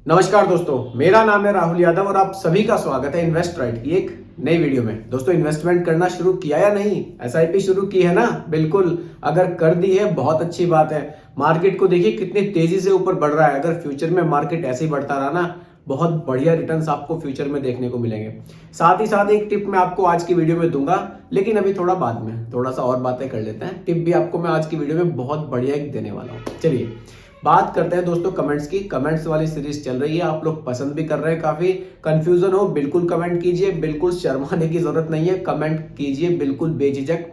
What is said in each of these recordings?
नमस्कार दोस्तों, मेरा नाम है राहुल यादव और आप सभी का स्वागत है इन्वेस्ट राइट की एक नई वीडियो में। दोस्तों, इन्वेस्टमेंट करना शुरू किया या नहीं? एसआईपी शुरू की है ना? बिल्कुल, अगर कर दी है बहुत अच्छी बात है। मार्केट को देखिए कितनी तेजी से ऊपर बढ़ रहा है। अगर फ्यूचर में मार्केट ऐसे ही बढ़ता रहा ना, बहुत बढ़िया रिटर्न्स आपको फ्यूचर में देखने को मिलेंगे। साथ ही साथ एक टिप मैं आपको आज की वीडियो में दूंगा, लेकिन अभी थोड़ा बाद में, थोड़ा सा और बातें कर लेते हैं। टिप भी आपको मैं आज की वीडियो में बहुत बढ़िया एक देने वाला हूँ। चलिए बात करते हैं दोस्तों कमेंट्स की। कमेंट्स वाली सीरीज चल रही है, आप लोग पसंद भी कर रहे हैं। काफी कंफ्यूजन हो, बिल्कुल कमेंट कीजिए, बिल्कुल शर्माने की जरूरत नहीं है। कमेंट कीजिए बिल्कुल बेझिझक।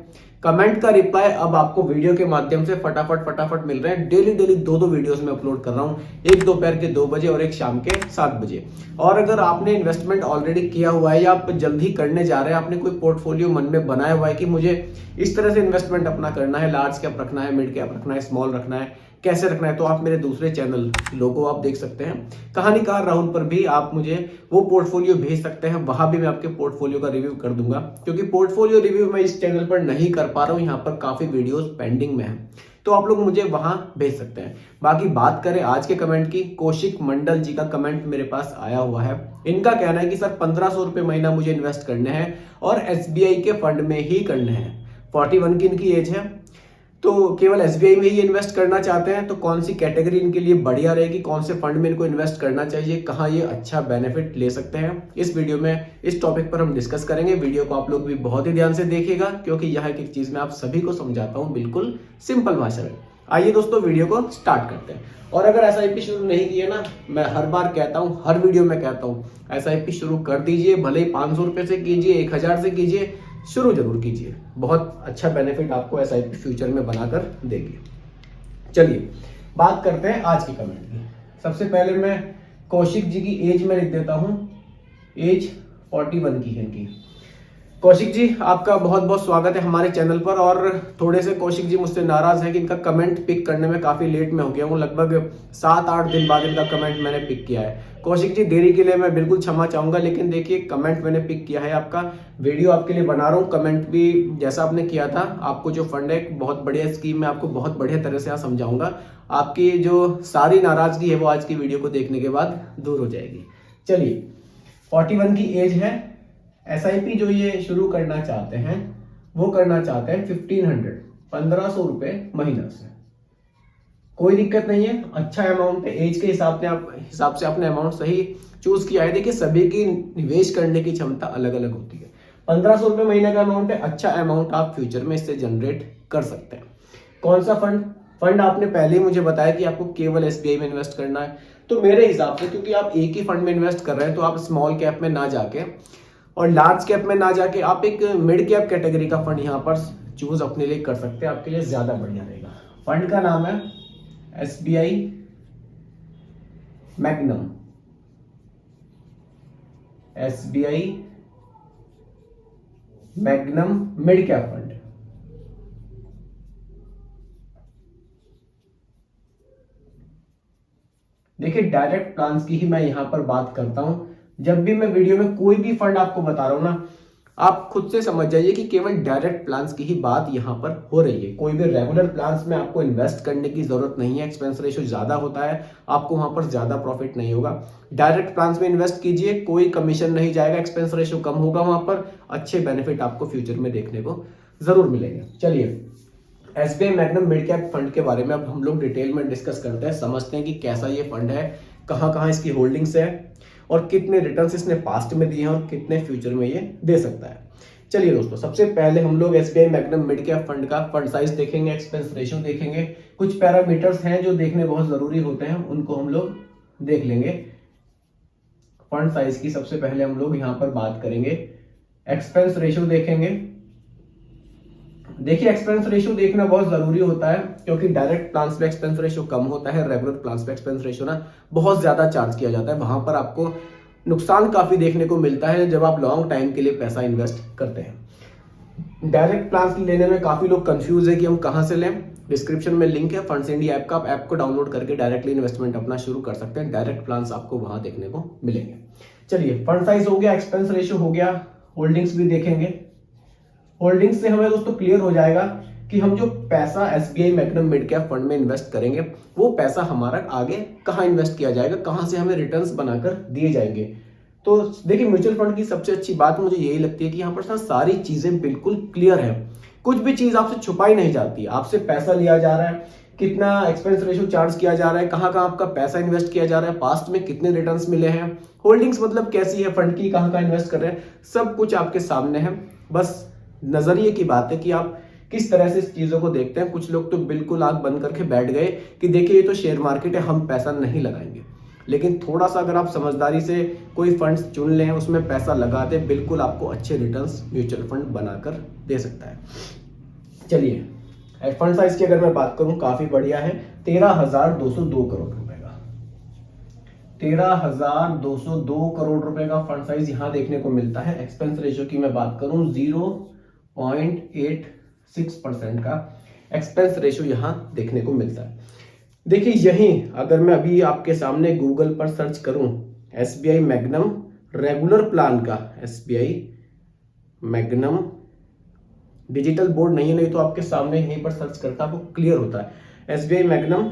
कमेंट का रिप्लाई अब आपको वीडियो के माध्यम से फटाफट मिल रहे हैं। डेली डेली दो वीडियोस में अपलोड कर रहा हूं, एक दोपहर के 2 बजे और एक शाम के 7 बजे। और अगर आपने इन्वेस्टमेंट ऑलरेडी किया हुआ है या आप जल्दी करने जा रहे हैं, आपने कोई पोर्टफोलियो मन में बनाया हुआ है कि मुझे इस तरह से इन्वेस्टमेंट अपना करना है, लार्ज कैप रखना है, मिड कैप रखना है, स्मॉल रखना है, कैसे रखना है, तो आप मेरे दूसरे चैनल लोगो आप देख सकते हैं, कहानीकार राहुल पर भी आप मुझे वो पोर्टफोलियो भेज सकते हैं। वहां भी मैं आपके पोर्टफोलियो का रिव्यू कर दूंगा, क्योंकि पोर्टफोलियो रिव्यू मैं इस चैनल पर नहीं कर पा रहा हूं। यहाँ पर काफी वीडियोस पेंडिंग में है, तो आप लोग मुझे वहां भेज सकते हैं। बाकी बात करें आज के कमेंट की, कौशिक मंडल जी का कमेंट मेरे पास आया हुआ है। इनका कहना है कि सर 1500 रुपए महीना मुझे इन्वेस्ट करने हैं और एसबीआई के फंड में ही करने हैं। 41 की इनकी एज है, तो केवल एसबीआई में ही इन्वेस्ट करना चाहते हैं। तो कौन सी कैटेगरी इनके लिए बढ़िया रहेगी, कौन से फंड में इनको इन्वेस्ट करना चाहिए, कहाँ ये अच्छा बेनिफिट ले सकते हैं, इस वीडियो में इस टॉपिक पर हम डिस्कस करेंगे। वीडियो को आप लोग भी बहुत ही ध्यान से देखिएगा, क्योंकि यह एक चीज मैं आप सभी को समझाता हूँ बिल्कुल सिंपल भाषा में। आइए दोस्तों वीडियो को स्टार्ट करते हैं। और अगर एसआईपी शुरू नहीं की है ना, मैं हर बार कहता हूँ, हर वीडियो में कहता हूँ, एसआईपी शुरू कर दीजिए। भले ही 500 रुपए से कीजिए, 1000 से कीजिए, शुरू जरूर कीजिए। बहुत अच्छा बेनिफिट आपको एसआईपी फ्यूचर में बनाकर देगी। चलिए बात करते हैं आज की कमेंट की। सबसे पहले मैं कौशिक जी की एज में लिख देता हूं। एज 41 की है इनकी। कौशिक जी, आपका बहुत बहुत स्वागत है हमारे चैनल पर। और थोड़े से कौशिक जी मुझसे नाराज हैं कि इनका कमेंट पिक करने में काफी लेट में हो गया हूँ। लगभग 7-8 दिन बाद इनका कमेंट मैंने पिक किया है। कौशिक जी, देरी के लिए मैं बिल्कुल क्षमा चाहूंगा, लेकिन देखिए कमेंट मैंने पिक किया है आपका, वीडियो आपके लिए बना रहा हूँ। कमेंट भी जैसा आपने किया था, आपको जो फंड है बहुत बढ़िया स्कीम है, आपको बहुत बढ़िया तरह से समझाऊंगा। आपकी जो सारी नाराजगी है वो आज की वीडियो को देखने के बाद दूर हो जाएगी। चलिए, 41 की एज है। एसआईपी जो ये शुरू करना चाहते हैं, वो करना चाहते हैं 1500 रुपए महीना से। कोई दिक्कत नहीं है, अच्छा अमाउंट है। एज के हिसाब से आपने अमाउंट सही चूज किया है। देखिए सभी की निवेश करने की क्षमता अलग अलग होती है। 1500 रुपए महीने का अमाउंट है, अच्छा अमाउंट आप फ्यूचर में इससे जनरेट कर सकते हैं। कौन सा फंड आपने पहले ही मुझे बताया कि आपको केवल एसबीआई में इन्वेस्ट करना है। तो मेरे हिसाब से, क्योंकि आप एक ही फंड में इन्वेस्ट कर रहे हैं, तो आप स्मॉल कैप में ना जाके और लार्ज कैप में ना जाके आप एक मिड कैप कैटेगरी का फंड यहाँ पर चूज अपने लिए कर सकते हैं। आपके लिए ज्यादा बढ़िया रहेगा। फंड का नाम है SBI magnum. SBI magnum mid cap fund. देखिए डायरेक्ट प्लान्स की ही मैं यहां पर बात करता हूं। जब भी मैं वीडियो में कोई भी फंड आपको बता रहा हूं ना, आप खुद से समझ जाइए कि केवल डायरेक्ट प्लान्स की ही बात यहां पर हो रही है। कोई भी रेगुलर प्लान्स में आपको इन्वेस्ट करने की जरूरत नहीं है। एक्सपेंस रेशियो ज्यादा होता है, आपको वहां पर ज्यादा प्रॉफिट नहीं होगा। डायरेक्ट प्लान्स में इन्वेस्ट कीजिए, कोई कमीशन नहीं जाएगा, एक्सपेंस रेशियो कम होगा, वहां पर अच्छे बेनिफिट आपको फ्यूचर में देखने को जरूर मिलेंगे। चलिए, SBI magnum mid cap fund के बारे में अब हम लोग डिटेल में डिस्कस करते हैं, समझते हैं कि कैसा ये फंड है, कहां कहां इसकी होल्डिंग्स है और कितने रिटर्न्स इसने पास्ट में दिए हैं और कितने फ्यूचर में ये दे सकता है। चलिए दोस्तों, सबसे पहले हम लोग SBI magnum mid cap fund का फंड साइज देखेंगे, एक्सपेंस रेशियो देखेंगे, कुछ पैरामीटर्स हैं जो देखने बहुत जरूरी होते हैं, उनको हम लोग देख लेंगे। फंड साइज की सबसे पहले हम लोग यहां पर बात करेंगे। एक्सपेंस रेशियो देखेंगे। देखिए एक्सपेंस रेशियो देखना बहुत जरूरी होता है, क्योंकि डायरेक्ट प्लान्स पे एक्सपेंस रेशियो कम होता है, रेगुलर प्लान्स पे एक्सपेंस रेशियो ना बहुत ज्यादा चार्ज किया जाता है। वहां पर आपको नुकसान काफी देखने को मिलता है जब आप लॉन्ग टाइम के लिए पैसा इन्वेस्ट करते हैं। डायरेक्ट प्लान्स लेने में काफी लोग कंफ्यूज है कि हम कहां से लें। डिस्क्रिप्शन में लिंक है फंड्स इंडिया ऐप का, आप ऐप को डाउनलोड करके डायरेक्टली इन्वेस्टमेंट अपना शुरू कर सकते हैं। डायरेक्ट प्लान्स आपको वहां देखने को मिलेंगे। चलिए, फंड साइज हो गया, एक्सपेंस रेशियो हो गया, होल्डिंग्स भी देखेंगे। होल्डिंग्स से हमें दोस्तों क्लियर हो जाएगा कि हम जो पैसा SBI magnum mid cap fund में इन्वेस्ट करेंगे वो पैसा हमारा आगे कहाँ इन्वेस्ट किया जाएगा, कहाँ से हमें रिटर्न्स बनाकर दिए जाएंगे। तो देखिए म्यूचुअल फंड की सबसे अच्छी बात मुझे यही लगती है कि यहाँ पर सारी चीजें बिल्कुल क्लियर है, कुछ भी चीज आपसे छुपाई नहीं जाती है। आपसे पैसा लिया जा रहा है, कितना एक्सपेंस रेशियो चार्ज किया जा रहा है, कहाँ कहाँ आपका पैसा इन्वेस्ट किया जा रहा है, पास्ट में कितने रिटर्न्स मिले हैं, होल्डिंग्स मतलब कैसी है फंड की, कहाँ कहाँ इन्वेस्ट कर रहे हैं, सब कुछ आपके सामने है। बस नजरिए की बात है कि आप किस तरह से इस चीजों को देखते हैं। कुछ लोग तो बिल्कुल आंख बंद करके बैठ गए कि देखिए ये तो शेयर मार्केट है, हम पैसा नहीं लगाएंगे। लेकिन थोड़ा सा अगर आप समझदारी से कोई फंड्स चुन लें, उसमें पैसा लगा दें, बिल्कुल आपको अच्छे रिटर्न्स म्यूचुअल फंड बनाकर दे सकता है। चलिए फंड साइज की अगर मैं बात करूं काफी बढ़िया है, 13,202 करोड़ रुपए का, 13,202 करोड़ रुपए का फंड साइज यहां देखने को मिलता है। एक्सपेंस रेशियो की मैं बात करूं 0.86% का एक्सपेंस रेशियो यहां देखने को मिलता है। देखिए यही अगर मैं अभी आपके सामने गूगल पर सर्च करूं एसबीआई मैग्नम रेगुलर प्लान का, एसबीआई मैग्नम डिजिटल बोर्ड नहीं है, नहीं तो आपके सामने यहीं पर सर्च करता आपको क्लियर होता है। SBI magnum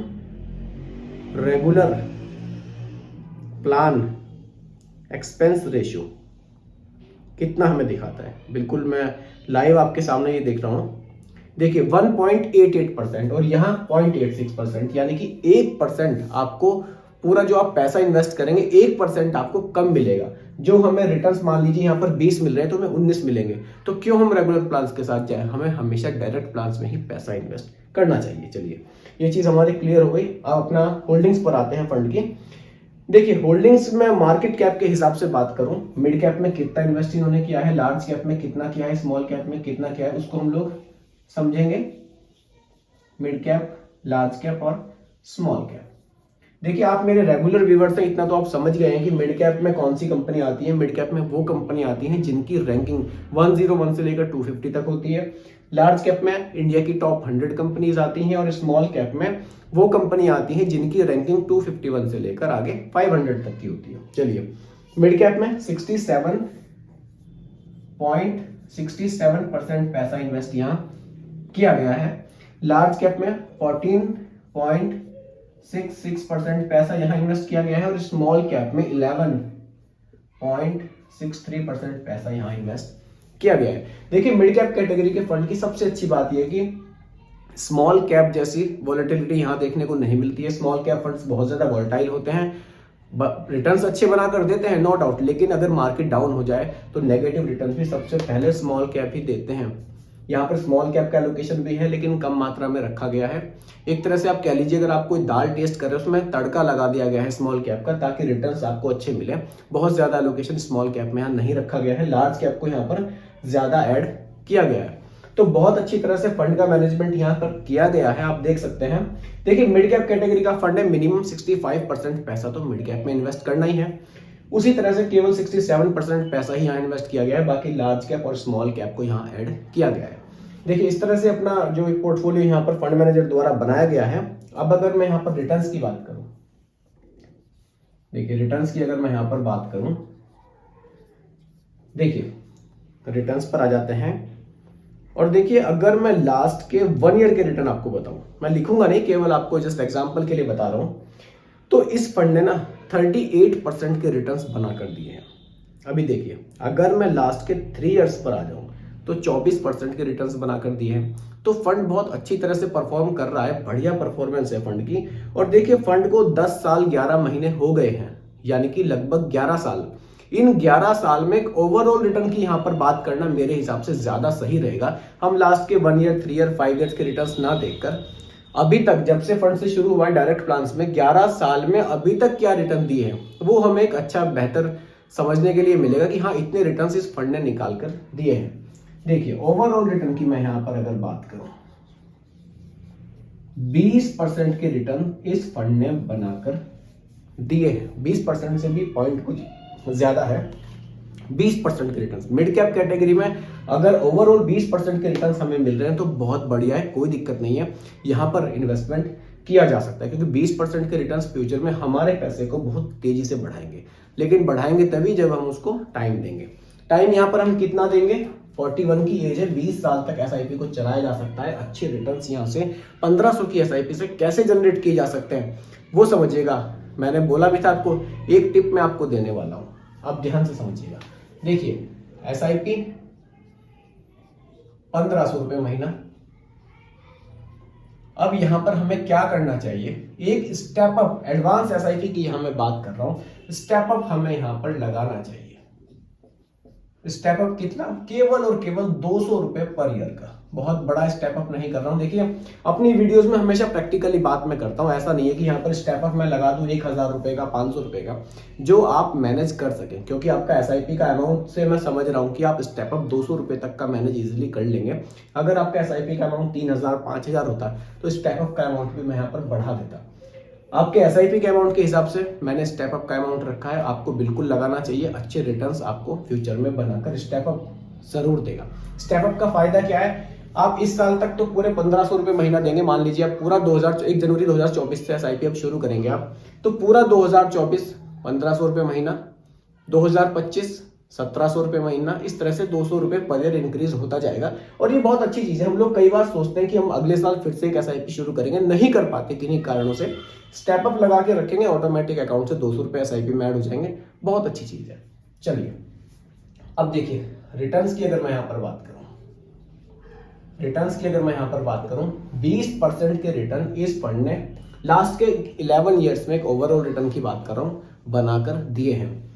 regular plan expense ratio कितना हमें दिखाता है, बिल्कुल मैं लाइव आपके सामने ये देख रहा हूं। देखिए 1.88% और यहाँ 0.86%, यानी कि 1% आपको पूरा जो आप पैसा इन्वेस्ट करेंगे 1% आपको कम मिलेगा। जो हमें रिटर्न्स मान लीजिए यहाँ पर 20 मिल रहे हैं तो हमें 19 मिलेंगे। तो क्यों हम रेगुलर प्लान्स के साथ जाएं, हमें हमेशा डायरेक्ट प्लान्स में ही पैसा इन्वेस्ट करना चाहिए। चलिए ये चीज हमारी क्लियर हो गई। अब अपना होल्डिंग्स पर आते हैं फंड की। देखिए होल्डिंग्स में मार्केट कैप के हिसाब से बात करूं, मिड कैप में कितना इन्वेस्ट इन्होंने किया है, लार्ज कैप में कितना किया है, स्मॉल कैप में कितना किया है, उसको हम लोग समझेंगे। मिड कैप, लार्ज कैप और स्मॉल कैप। देखिए आप मेरे रेगुलर व्यूअर्स हैं, इतना तो आप समझ गए हैं कि मिड कैप में कौन सी कंपनी आती है। मिड कैप में वो कंपनी आती है जिनकी रैंकिंग 101 से लेकर 250 तक होती है। लार्ज कैप में इंडिया की टॉप 100 कंपनीज आती हैं और स्मॉल कैप में वो कंपनी आती है जिनकी रैंकिंग 251 से लेकर आगे 500 तक की होती है। चलिए मिड कैप में 67.67% पैसा इन्वेस्ट यहाँ किया गया है। लार्ज कैप में 14.66% पैसा यहां इन्वेस्ट किया गया है और स्मॉल कैप में 11.63% पैसा यहां इन्वेस्ट किया गया है। देखिए मिड कैप कैटेगरी के फंड की सबसे अच्छी बात यह है कि स्मॉल कैप जैसी वॉलेटिलिटी यहां देखने को नहीं मिलती है। स्मॉल कैप फंड्स बहुत ज्यादा वॉलेटाइल होते हैं, रिटर्न्स अच्छे बना कर देते हैं नो डाउट, लेकिन अगर मार्केट डाउन हो जाए तो नेगेटिव रिटर्न्स भी सबसे पहले स्मॉल कैप ही देते हैं। यहाँ पर स्मॉल कैप का एलोकेशन भी है लेकिन कम मात्रा में रखा गया है। एक तरह से आप कह लीजिए अगर आप कोई दाल टेस्ट कर रहे हो उसमें तड़का लगा दिया गया है स्मॉल कैप का, ताकि रिटर्न्स आपको अच्छे मिले। बहुत ज्यादा एलोकेशन स्मॉल कैप में यहाँ नहीं रखा गया है, लार्ज कैप को यहाँ पर ज्यादा ऐड किया गया है। तो बहुत अच्छी तरह से फंड का मैनेजमेंट यहाँ पर किया गया है, आप देख सकते हैं। देखिए मिड कैप कैटेगरी का फंड है, मिनिमम 65% पैसा तो मिड कैप में इन्वेस्ट करना ही है। उसी तरह से केवल 67% पैसा ही यहाँ इन्वेस्ट किया गया है, बाकी लार्ज कैप और स्मॉल कैप को यहाँ ऐड किया गया है। देखिए इस तरह से अपना जो एक पोर्टफोलियो यहाँ पर फंड मैनेजर द्वारा बनाया गया है। अब अगर मैं यहाँ पर रिटर्न्स की बात करूं, देखिए रिटर्न्स की अगर मैं यहाँ पर बात करूं, देखिए रिटर्न्स पर आ जाते हैं और देखिए अगर मैं लास्ट के 1 ईयर के रिटर्न आपको बताऊं, मैं लिखूंगा नहीं, केवल आपको जस्ट एग्जांपल के लिए बता रहा हूं, तो इस फंड ने ना 38% के रिटर्न्स बना कर दिए हैं। अभी देखिए अगर मैं लास्ट के 3 इयर्स पर आ जाऊं तो 24% के रिटर्न्स बनाकर दिए हैं। तो फंड बहुत अच्छी तरह से परफॉर्म कर रहा है, बढ़िया परफॉर्मेंस है फंड की। और देखिए फंड को 10 साल 11 महीने हो गए हैं, यानी कि लगभग 11 साल। इन 11 साल में ओवरऑल रिटर्न की यहाँ पर बात करना मेरे हिसाब से ज्यादा सही रहेगा। हम लास्ट के 1 ईयर, 3 ईयर, 5 ईयर के रिटर्न्स ना देखकर अभी तक जब से फंड से शुरू हुआ डायरेक्ट प्लान्स में 11 साल में अभी तक क्या रिटर्न दिए हैं वो हमें एक अच्छा बेहतर समझने के लिए मिलेगा कि हाँ इतने रिटर्न्स इस फंड ने निकाल कर दिए हैं। देखिए ओवरऑल रिटर्न की मैं यहां पर अगर बात करूं, 20% के रिटर्न इस फंड ने बनाकर दिए हैं। 20% से भी पॉइंट कुछ ज्यादा है, 20% के रिटर्न्स। मिड कैप कैटेगरी में अगर ओवरऑल 20% के रिटर्न्स हमें मिल रहे हैं तो बहुत बढ़िया है, कोई दिक्कत नहीं है, यहां पर इन्वेस्टमेंट किया जा सकता है। क्योंकि 20% के रिटर्न्स फ्यूचर में हमारे पैसे को बहुत तेजी से बढ़ाएंगे, लेकिन बढ़ाएंगे तभी जब हम उसको टाइम देंगे। टाइम यहां पर हम कितना देंगे, 41 की एज है, 20 साल तक एसआईपी को चलाया जा सकता है। अच्छे रिटर्न्स यहाँ से 1500 की एसआईपी से कैसे जनरेट किए जा सकते हैं वो समझिएगा। मैंने बोला भी था आपको, एक टिप मैं आपको देने वाला हूं, आप ध्यान से समझिएगा। देखिए एसआईपी 1500 रुपये महीना। अब यहां पर हमें क्या करना चाहिए, एक स्टेप अप, एडवांस एसआईपी की यहां मैं बात कर रहा हूं, स्टेप अप हमें यहां पर लगाना चाहिए। स्टेप अप कितना, केवल और केवल 200 रुपए पर ईयर का। बहुत बड़ा स्टेप अप नहीं कर रहा हूं। देखिए अपनी वीडियोस में हमेशा प्रैक्टिकली बात मैं करता हूं, ऐसा नहीं है कि यहाँ पर स्टेप अप मैं लगा दूं 1000 रुपए का, 500 रुपए का, जो आप मैनेज कर सकें। क्योंकि आपका एसआईपी का अमाउंट से मैं समझ रहा हूं कि आप स्टेप अप 200 रुपए तक का मैनेज इजिली कर लेंगे। अगर आपका एसआईपी का अमाउंट 3000 5000 होता तो स्टेप अप का अमाउंट भी मैं यहाँ पर बढ़ा देता। आपके एसआईपी के अमाउंट के हिसाब से मैंने स्टेप अप का अमाउंट रखा है, आपको बिल्कुल लगाना चाहिए। अच्छे रिटर्न्स आपको फ्यूचर में बनाकर स्टेप अप जरूर देगा। स्टेप अप का फायदा क्या है, आप इस साल तक तो पूरे 1500 रुपए महीना देंगे। मान लीजिए आप पूरा 1 जनवरी 2024 से एसआईपी अब शुरू करेंगे आप, तो पूरा 2024 1500 रुपए महीना, 2025 1700 रुपए महीना, इस तरह से 200 रुपए पर ईयर इंक्रीज होता जाएगा। और ये बहुत अच्छी चीज है। हम लोग कई बार सोचते हैं कि हम अगले साल फिर से एक एसआईपी शुरू करेंगे, नहीं कर पाते किन्हीं कारणों से। स्टेप अप लगा के रखेंगे, ऑटोमेटिक अकाउंट से 200 रुपए एसआईपी में ऐड हो जाएंगे। बहुत अच्छी चीज है। चलिए अब देखिए रिटर्न्स की अगर मैं यहां पर बात करूं, 20% के रिटर्न इस फंड ने लास्ट के 11 ईयर्स में, एक ओवरऑल रिटर्न की बात कर रहा हूं, बनाकर दिए हैं।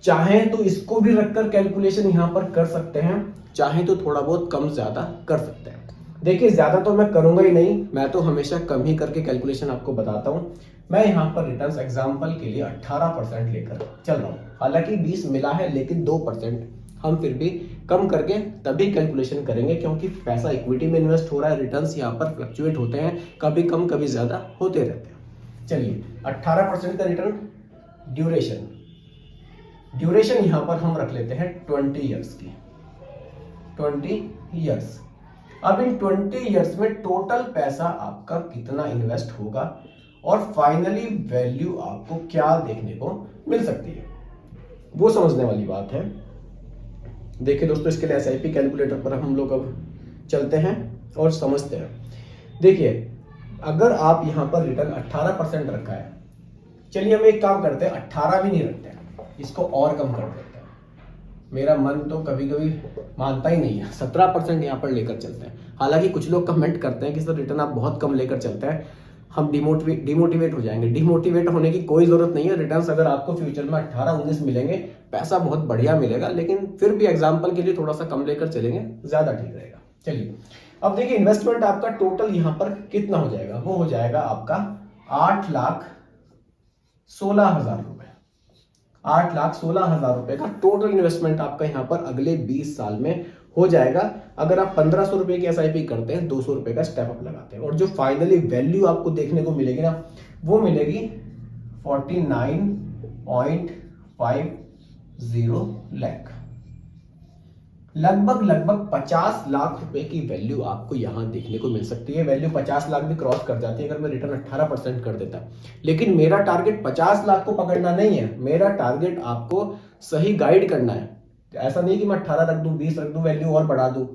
चाहें तो इसको भी रखकर कैलकुलेशन यहां पर कर सकते हैं, चाहें तो थोड़ा बहुत कम ज्यादा कर सकते हैं। देखिए ज्यादा तो मैं करूंगा ही नहीं, मैं तो हमेशा कम ही करके कैलकुलेशन आपको बताता हूं। मैं यहां पर रिटर्न्स एग्जांपल के लिए 18% लेकर चल रहा हूं। हालांकि 20 मिला है लेकिन 2% हम फिर भी कम करके तभी कैलकुलेशन करेंगे, क्योंकि पैसा इक्विटी में इन्वेस्ट हो रहा है। रिटर्न्स यहाँ पर फ्लक्चुएट होते हैं, कभी कम कभी ज्यादा होते रहते हैं। चलिए 18% का रिटर्न। ड्यूरेशन यहां पर हम रख लेते हैं 20 ईयर्स की, 20 ईयर्स। अब इन 20 ईयर्स में टोटल पैसा आपका कितना इन्वेस्ट होगा और फाइनली वैल्यू आपको क्या देखने को मिल सकती है, वो समझने वाली बात है। देखिए दोस्तों, इसके लिए एसआईपी कैलकुलेटर पर हम लोग अब चलते हैं और समझते हैं। देखिए अगर आप यहां पर रिटर्न 18% रखा है, चलिए हम एक काम करते हैं, 18 भी नहीं रखते हैं, इसको और कम कर देते हैं। मेरा मन तो कभी कभी मानता ही नहीं है, 17% यहां पर लेकर चलते हैं। हालांकि कुछ लोग कमेंट करते हैं कि सर रिटर्न आप बहुत कम लेकर चलते हैं, हम डिमोटिवेट हो जाएंगे। डिमोटिवेट होने की कोई जरूरत नहीं है। रिटर्न्स अगर आपको फ्यूचर में 18-19 मिलेंगे, पैसा बहुत बढ़िया मिलेगा, लेकिन फिर भी एग्जांपल के लिए थोड़ा सा कम लेकर चलेंगे, ज्यादा ठीक रहेगा। चलिए अब देखिए इन्वेस्टमेंट आपका टोटल यहां पर कितना हो जाएगा, वो हो जाएगा आपका 8,16,000 रुपए। 8,16,000 रुपए का टोटल इन्वेस्टमेंट आपका यहां पर अगले 20 साल में हो जाएगा। अगर आप 1500 रुपए की एसआईपी करते हैं, 200 रुपए का स्टेप अप लगाते हैं, और जो फाइनली वैल्यू आपको देखने को मिलेगी ना, वो मिलेगी 49.50 लाख। लगभग 50 लाख रुपए की वैल्यू आपको यहां देखने को मिल सकती है। वैल्यू 50 लाख भी क्रॉस कर जाती है अगर मैं रिटर्न 18% कर देता। लेकिन मेरा टारगेट 50 लाख को पकड़ना नहीं है, मेरा टारगेट आपको सही गाइड करना है। ऐसा नहीं कि मैं 18 रख दूं, 20 रख दूं, वैल्यू और बढ़ा दूं।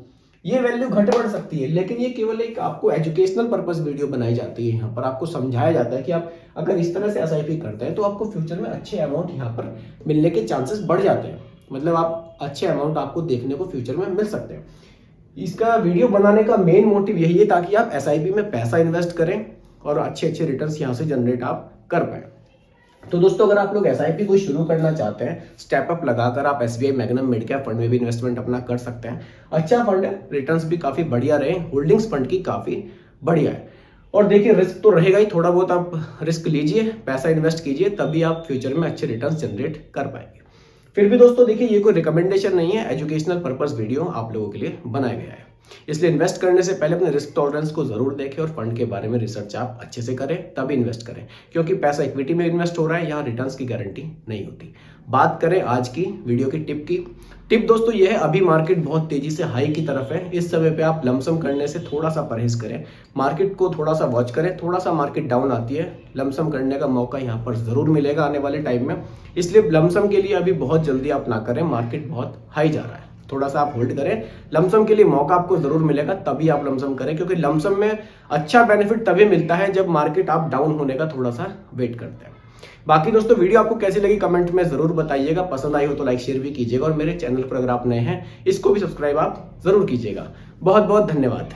ये वैल्यू घट बढ़ सकती है, लेकिन ये केवल एक आपको एजुकेशनल पर्पस वीडियो बनाई जाती है। यहाँ पर आपको समझाया जाता है कि आप अगर इस तरह से एसआईपी करते हैं तो आपको फ्यूचर में अच्छे अमाउंट यहाँ पर मिलने के चांसेस बढ़ जाते हैं। मतलब आप अच्छे अमाउंट आपको देखने को फ्यूचर में मिल सकते हैं। इसका वीडियो बनाने का मेन मोटिव यही है ताकि आप एसआईपी में पैसा इन्वेस्ट करें और अच्छे रिटर्न्स यहाँ से जनरेट आप कर पाए। तो दोस्तों अगर आप लोग एसआईपी को शुरू करना चाहते हैं, स्टेप अप लगाकर आप SBI magnum mid cap fund में भी इन्वेस्टमेंट अपना कर सकते हैं। अच्छा फंड है, रिटर्न्स भी काफी बढ़िया रहे, होल्डिंग्स फंड की काफी बढ़िया है। और देखिए रिस्क तो रहेगा ही, थोड़ा बहुत आप रिस्क लीजिए, पैसा इन्वेस्ट कीजिए, तभी आप फ्यूचर में अच्छे रिटर्न्स जनरेट कर पाएंगे। फिर भी दोस्तों देखिए ये कोई रिकमेंडेशन नहीं है, एजुकेशनल पर्पस वीडियो आप लोगों के लिए बनाया गया है। इसलिए इन्वेस्ट करने से पहले अपने रिस्क टॉलरेंस को जरूर देखें और फंड के बारे में रिसर्च आप अच्छे से करें, तभी इन्वेस्ट करें। क्योंकि पैसा इक्विटी में इन्वेस्ट हो रहा है, यहाँ रिटर्न्स की गारंटी नहीं होती। बात करें आज की वीडियो की टिप दोस्तों ये है, अभी मार्केट बहुत तेजी से हाई की तरफ है। इस समय पे आप लमसम करने से थोड़ा सा परहेज करें, मार्केट को थोड़ा सा वॉच करें। थोड़ा सा मार्केट डाउन आती है, लमसम करने का मौका यहाँ पर जरूर मिलेगा आने वाले टाइम में। इसलिए लमसम के लिए अभी बहुत जल्दी आप ना करें, मार्केट बहुत हाई जा रहा है। थोड़ा सा आप होल्ड करें। लमसम के लिए मौका आपको जरूर मिलेगा, तभी आप लमसम करें, क्योंकि लमसम में अच्छा बेनिफिट तभी मिलता है जब मार्केट आप डाउन होने का थोड़ा सा वेट करते हैं। बाकी दोस्तों वीडियो आपको कैसी लगी कमेंट में जरूर बताइएगा, पसंद आई हो तो लाइक शेयर भी कीजिएगा और मेरे चैनल पर अगर आप नए हैं इसको भी सब्सक्राइब आप जरूर कीजिएगा। बहुत बहुत धन्यवाद।